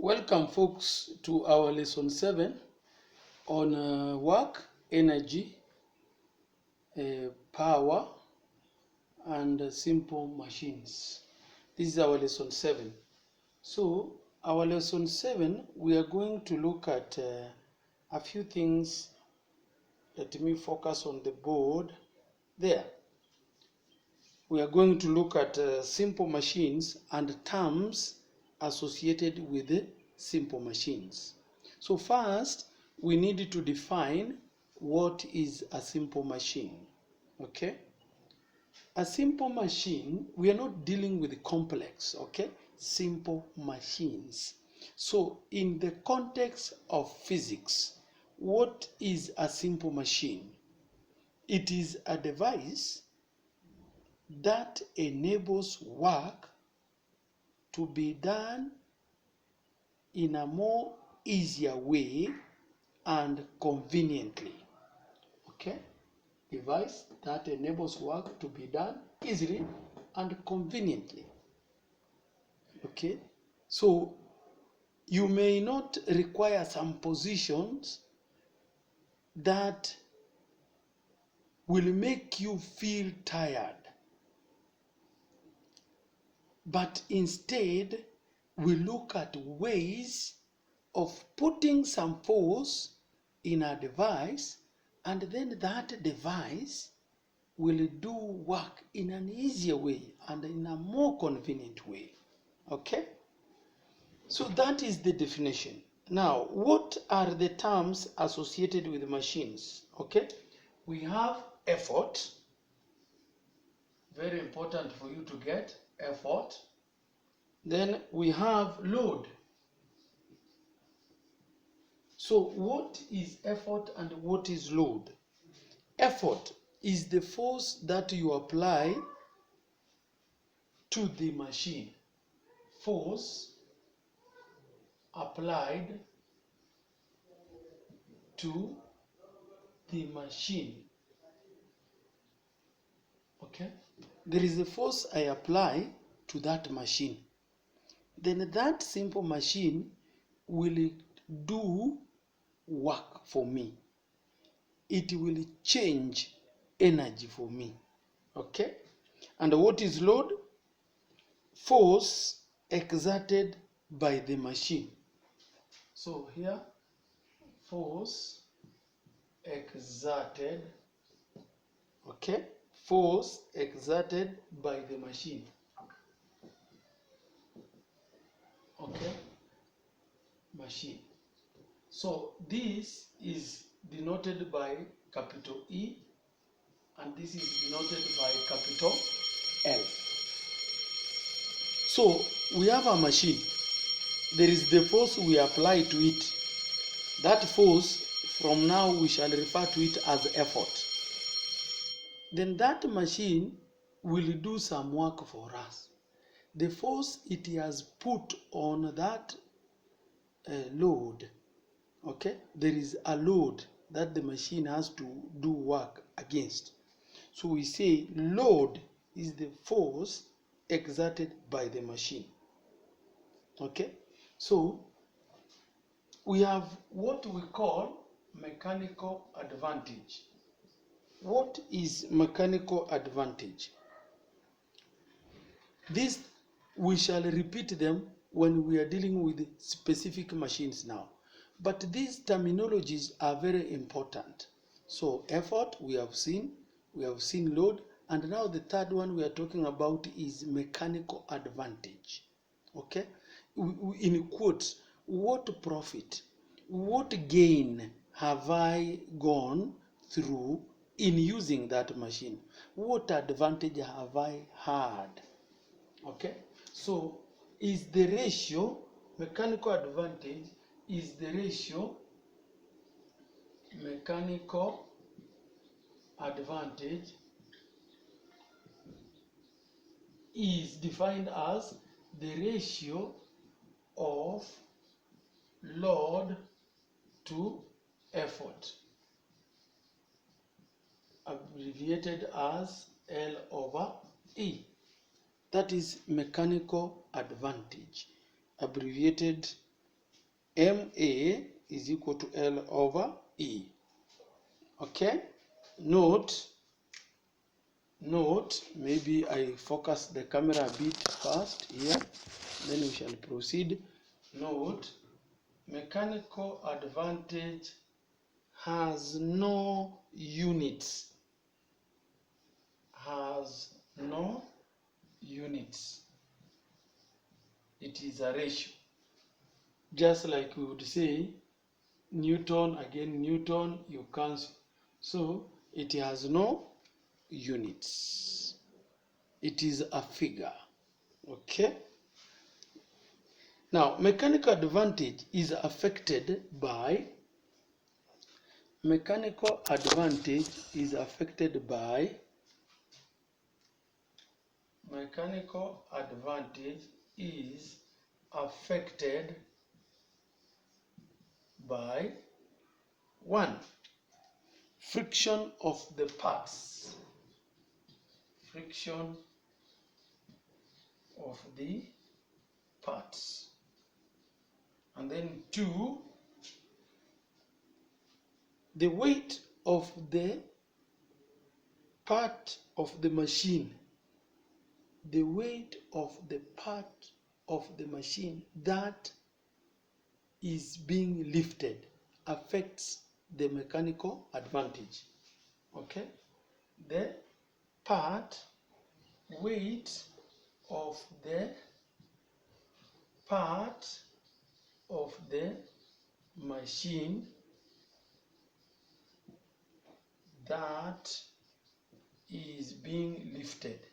Welcome, folks, to our lesson 7 on work, energy, power, and simple machines. This is our lesson 7. So, our lesson 7, we are going to look at a few things. Let me focus on the board there. We are going to look at simple machines and terms associated with the simple machines. So first, we need to define what is a simple machine. Okay? A simple machine, we are not dealing with complex, okay? Simple machines. So in the context of physics, what is a simple machine? It is a device that enables work to be done in a more easier way and conveniently. Okay? Device that enables work to be done easily and conveniently. Okay? So you may not require some positions that will make you feel tired, but instead we look at ways of putting some force in a device, and then that device will do work in an easier way and in a more convenient way. Okay? So that is the definition. Now, what are the terms associated with machines? Okay? We have effort. Very important for you to get effort. Then we have load. So what is effort and what is load? Effort is the force that you apply to the machine. Force applied to the machine. Okay? There is a force I apply to that machine. Then that simple machine will do work for me. It will change energy for me. Okay? And what is load? Force exerted by the machine. So here, force exerted, okay? Force exerted by the machine. Okay? Machine. So this is denoted by capital E, and this is denoted by capital L. So we have a machine. There is the force we apply to it. That force, from now we shall refer to it as effort. Then that machine will do some work for us. The force it has put on that load, okay? There is a load that the machine has to do work against. So we say load is the force exerted by the machine. Okay? So we have what we call mechanical advantage. What is mechanical advantage? This we shall repeat them when we are dealing with specific machines now. But these terminologies are very important. So effort we have seen load, and now the third one we are talking about is mechanical advantage. Okay? In quotes, what profit, what gain have I gone through in using that machine? What advantage have I had? Okay? So is the ratio, mechanical advantage is the ratio, mechanical advantage is defined as the ratio of load to effort, abbreviated as L over E. That is mechanical advantage, abbreviated MA is equal to L over E. Okay? Note, maybe I focus the camera a bit first here, then we shall proceed. Note, mechanical advantage has no units. Has no units. It is a ratio. Just like we would say Newton, again Newton, you cancel. So it has no units. It is a figure. Okay? Now, mechanical advantage is affected by mechanical advantage is affected by one, friction of the parts. Friction of the parts. And then 2, the weight of the part of the machine. The weight of the part of the machine that is being lifted affects the mechanical advantage. Okay? The weight of the part of the machine that is being lifted.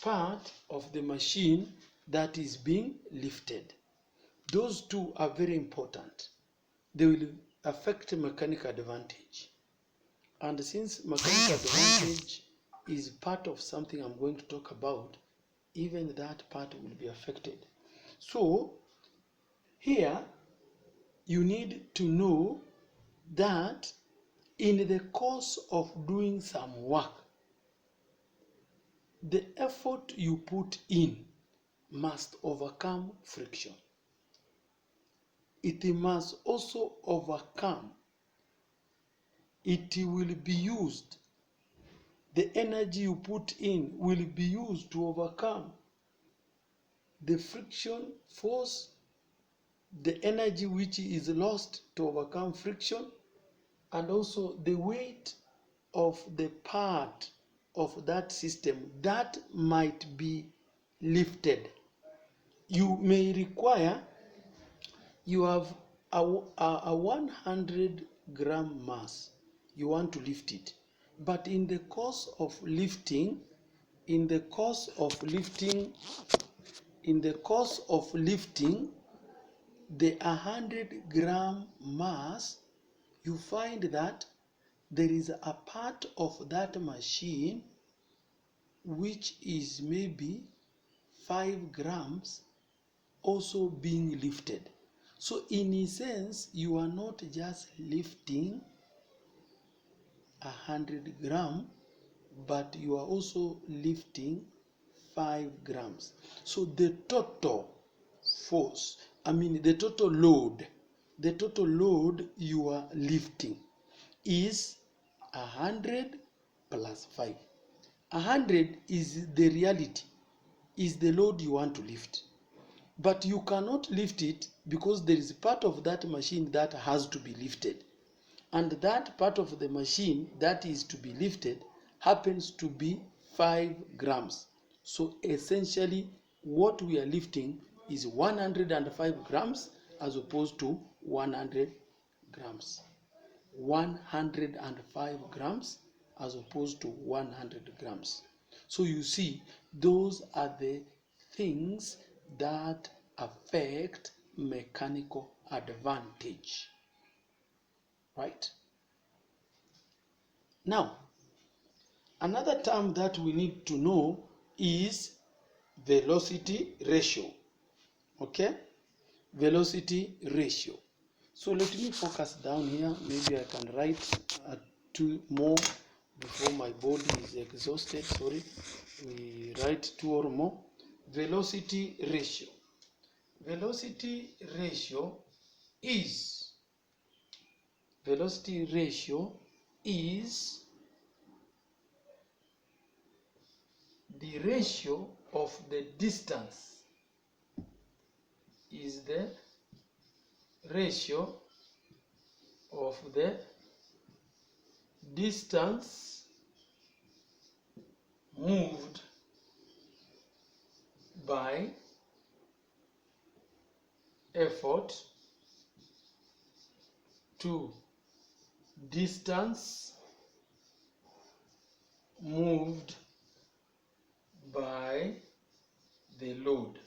Part of the machine that is being lifted. Those two are very important. They will affect mechanical advantage. And since mechanical advantage is part of something I'm going to talk about, even that part will be affected. So, here you need to know that in the course of doing some work, the effort you put in must overcome friction. It must also overcome. It will be used. The energy you put in will be used to overcome the friction force, the energy which is lost to overcome friction, and also the weight of the part of that system that might be lifted. You may require, you have a 100-gram mass, you want to lift it, but in the course of lifting, the 100-gram mass, you find that there is a part of that machine which is maybe 5 grams also being lifted. So in a sense, you are not just lifting 100 grams, but you are also lifting 5 grams. So the total force, the total load you are lifting is 100 plus 5. 100 is the reality, is the load you want to lift. But you cannot lift it because there is part of that machine that has to be lifted. And that part of the machine that is to be lifted happens to be 5 grams. So essentially, what we are lifting is 105 grams as opposed to 100 grams. 105 grams as opposed to 100 grams. So you see, those are the things that affect mechanical advantage. Right? Now, another term that we need to know is velocity ratio. Okay? Velocity ratio. So let me focus down here. Maybe I can write 2 more before my body is exhausted. Sorry. We write 2 or more. Velocity ratio. velocity ratio is the ratio of the distance moved by effort to distance moved by the load.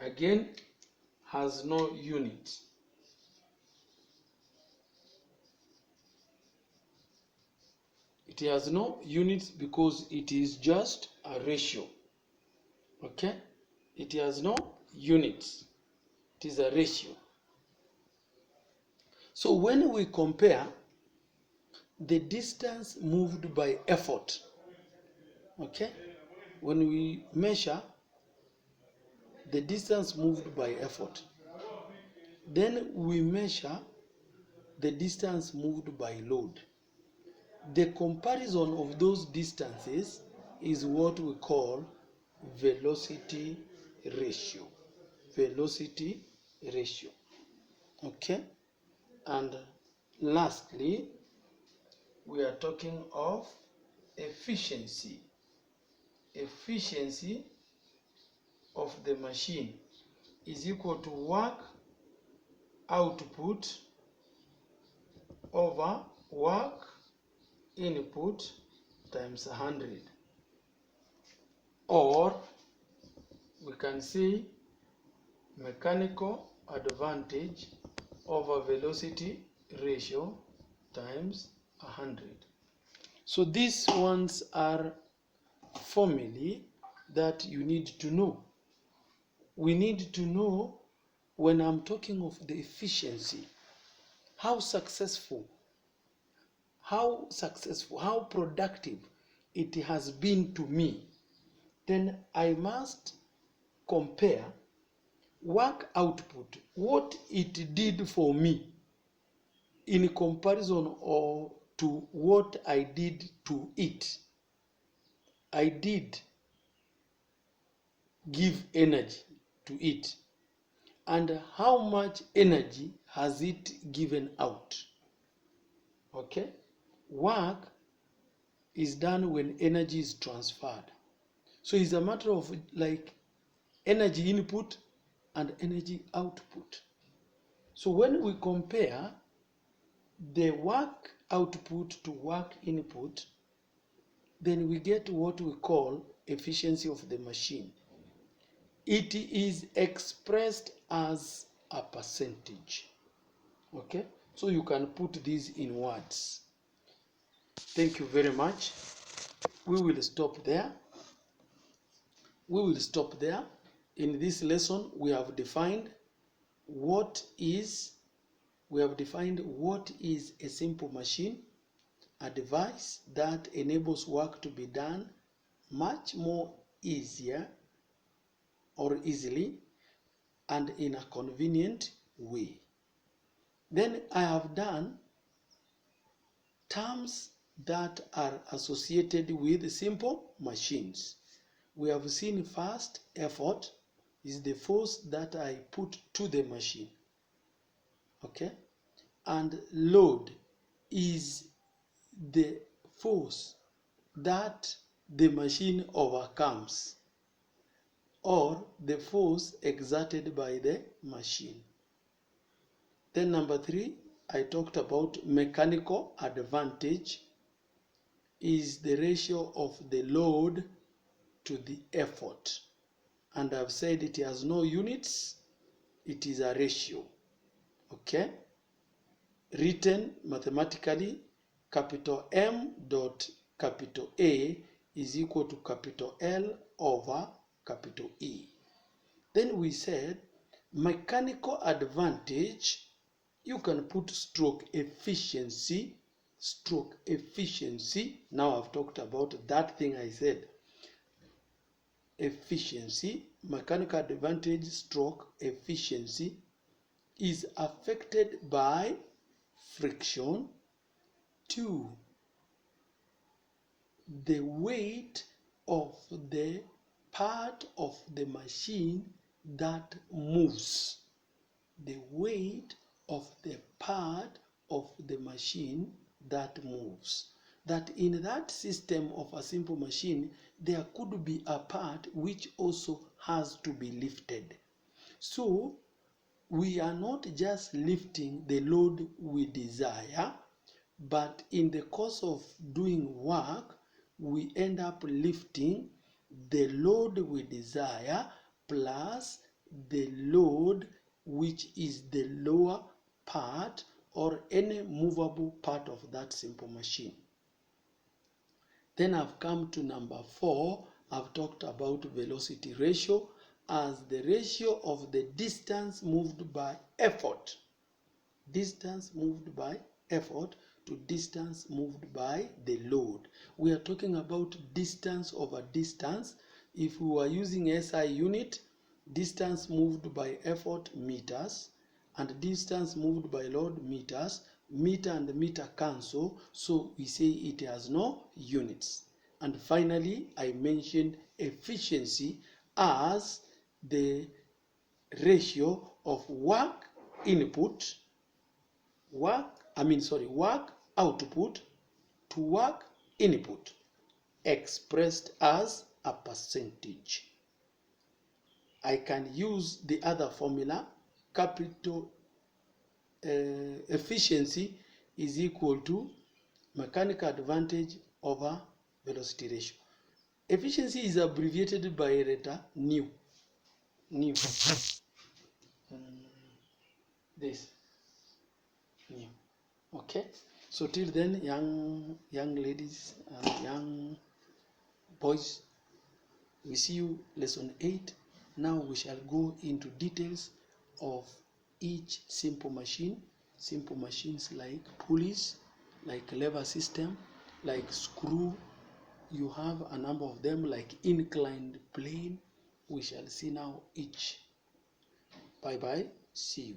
Again, has no unit. It has no units because it is just a ratio. Okay? It has no units. It is a ratio. So when we compare the distance moved by effort, okay? When we measure the distance moved by effort, then we measure the distance moved by load. The comparison of those distances is what we call velocity ratio. Velocity ratio. Okay? And lastly, we are talking of efficiency. Efficiency of the machine is equal to work output over work input times 100. Or we can say mechanical advantage over velocity ratio times 100. So these ones are formulae that you need to know. We need to know when I'm talking of the efficiency, how successful, how productive it has been to me. Then I must compare work output, what it did for me in comparison or to what I did to it. I did give energy to it, and how much energy has it given out? Okay? Work is done when energy is transferred. So it's a matter of like energy input and energy output. So when we compare the work output to work input, then we get what we call efficiency of the machine. It is expressed as a percentage. Okay? So you can put these in words. Thank you very much. We will stop there. In this lesson, we have defined what is a simple machine, a device that enables work to be done much more easily and in a convenient way. Then I have done terms that are associated with simple machines. We have seen first, effort is the force that I put to the machine. Okay? And load is the force that the machine overcomes, or the force exerted by the machine. Then number 3, I talked about mechanical advantage is the ratio of the load to the effort. And I've said it has no units, it is a ratio. Okay? Written mathematically, capital M dot capital A is equal to capital L over capital E. Then we said mechanical advantage, you can put stroke efficiency. Now I've talked about that thing I said. efficiency, mechanical advantage stroke efficiency is affected by friction. 2, the weight of the part of the machine that moves. The weight of the part of the machine that moves. That in that system of a simple machine, there could be a part which also has to be lifted. So, we are not just lifting the load we desire, but in the course of doing work, we end up lifting the load we desire plus the load which is the lower part or any movable part of that simple machine. Then I've come to number 4. I've talked about velocity ratio as the ratio of the distance moved by effort. Distance moved by effort to distance moved by the load. We are talking about distance over distance. If we were using SI unit, distance moved by effort meters and distance moved by load meters, meter and meter cancel, so we say it has no units. And finally, I mentioned efficiency as the ratio of work output to work input expressed as a percentage. I can use the other formula, capital efficiency is equal to mechanical advantage over velocity ratio. Efficiency is abbreviated by letter nu. This nu. Okay, so till then, young ladies and young boys, we see you lesson 8. Now we shall go into details of each simple machine. Simple machines like pulleys, like lever system, like screw. You have a number of them, like inclined plane. We shall see now each. Bye bye. See you.